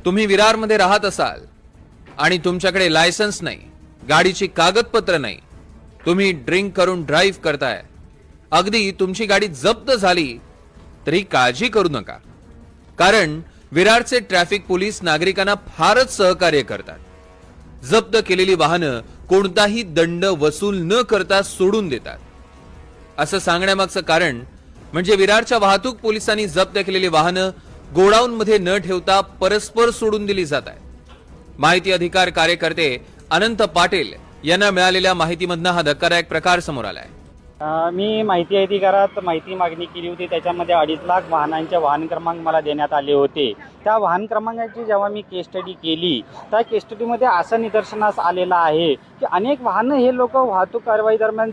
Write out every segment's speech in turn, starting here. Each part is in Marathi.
तुम्ही विरारमध्ये राहत असाल आणि तुमच्याकडे लायसन्स नाही, गाडीची कागदपत्र नाही, तुम्ही ड्रिंक करून ड्राईव्ह करताय, अगदी तुमची गाडी जप्त झाली तरी काळजी करू नका, कारण विरारचे ट्रॅफिक पोलीस नागरिकांना फारच सहकार्य करतात. जप्त केलेली वाहनं कोणताही दंड वसूल न करता सोडून देतात. असं सांगण्यामागचं कारण म्हणजे विरारच्या वाहतूक पोलिसांनी जप्त केलेली वाहनं गोडाऊनमध्ये न ठेवता परस्पर सोडून दिली जात आहेत. माहिती अधिकार कार्यकर्ते अनंत पाटील यांना मिळालेल्या माहितीमधनं हा धक्कादायक प्रकार समोर आलाय. मी माहिती अधिकारात माहिती मागणी केली होती. त्याच्यामध्ये 2.5 लाख वाहनांचे वाहन क्रमांक मला देण्यात आले होते. त्या वाहन क्रमांकाची जेव्हा मी केस स्टडी केली, त्या केस स्टडीमध्ये असं निदर्शनास आलेलं आहे की अनेक वाहनं हे लोक वाहतूक कारवाई दरम्यान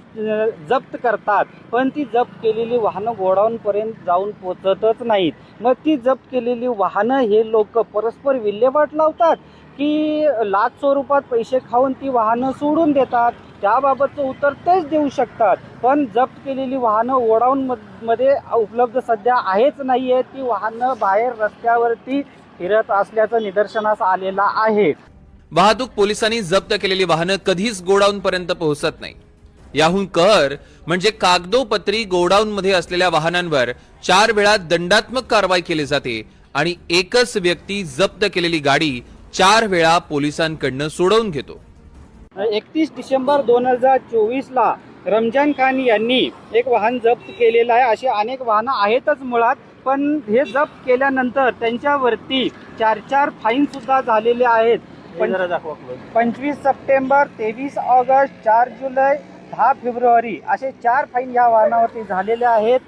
जप्त करतात, पण ती जप्त केलेली वाहनं गोडाऊनपर्यंत जाऊन पोचतच नाहीत. मग ती जप्त केलेली वाहनं हे लोक परस्पर विल्हेवाट लावतात की लाच स्वरूपात पैसे खाऊन ती वाहनं सोडून देतात. त्याबाबतचं उत्तर तेच देऊ शकतात, पण जप्त केलेली वाहनं गोडाऊनमध्ये उपलब्ध सध्या आहेच नाही आहे. ती वाहनं बाहेर रस्त्यावरती फिरत असल्याचं निदर्शनास आलेलं आहे. वाहतूक पोलिसांनी जप्त केलेली वाहनं कधीच गोडाऊन पर्यंत पोहोचत नाही. याहून कहर म्हणजे कागदोपत्री गोडाऊनमध्ये असलेल्या वाहनांवर 4 वेळा दंडात्मक कारवाई केली जाते आणि एकच व्यक्ती जप्त केलेली गाडी 4 वेळा पोलिसांकडनं सोडवून घेतो. 31 डिसेंबर 2024 ला रमजान खान यांनी एक वाहन जप्त केलेलं आहे. अशी अनेक वाहनं आहेतच मुळात, पण हे जप्त केल्यानंतर त्यांच्यावरती 4 फाईन सुद्धा झालेले आहेत. 25 सप्टेंबर, 23 ऑगस्ट, 4 जुलै, 10 फेब्रुवारी असे 4 फाईन या वाहनावरती झालेले आहेत.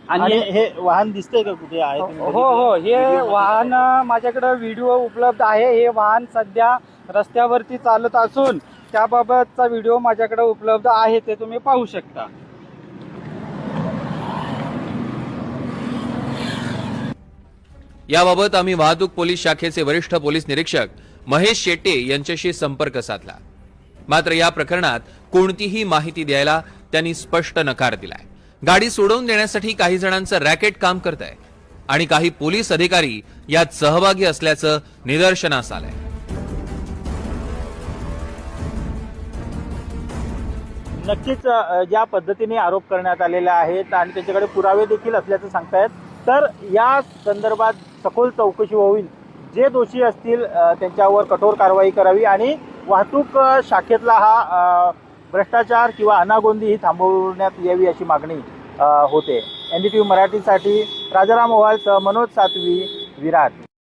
आणि हे वाहन दिसतंय का कुठे आहे? हो, हे वाहन माझ्याकडे व्हिडिओ उपलब्ध आहे. हे वाहन सध्या रस्त्यावरती चालत असून त्याबाबतचा व्हिडिओ माझ्याकडे उपलब्ध आहे, ते तुम्ही पाहू शकता. याबाबत आम्ही वाहतूक पोलीस शाखेचे वरिष्ठ पोलीस निरीक्षक महेश शेट्टे यांच्याशी संपर्क साधला, मात्र या प्रकरणात कोणतीही माहिती द्यायला त्यांनी स्पष्ट नकार दिलाय. गाडी सोडवून देण्यासाठी काही जणांचं रॅकेट काम करत आहे आणि काही पोलीस अधिकारी यात सहभागी असल्याचं निदर्शनास आलंय. नक्कीच ज्या पद्धतीने आरोप करण्यात आलेले आहेत आणि त्याच्याकडे पुरावे देखील असल्याचं सांगतायत, तर या संदर्भात सखोल चौकशी होईल. जे दोषी असतील त्यांच्यावर कठोर कारवाई करावी आणि वाहतूक शाखेतला हा भ्रष्टाचार किंवा अनागोंदी ही थांबवण्यात यावी अशी मागणी होते. NDTV मराठीसाठी राजाराम ओवाल, मनोज सातवी, विरार.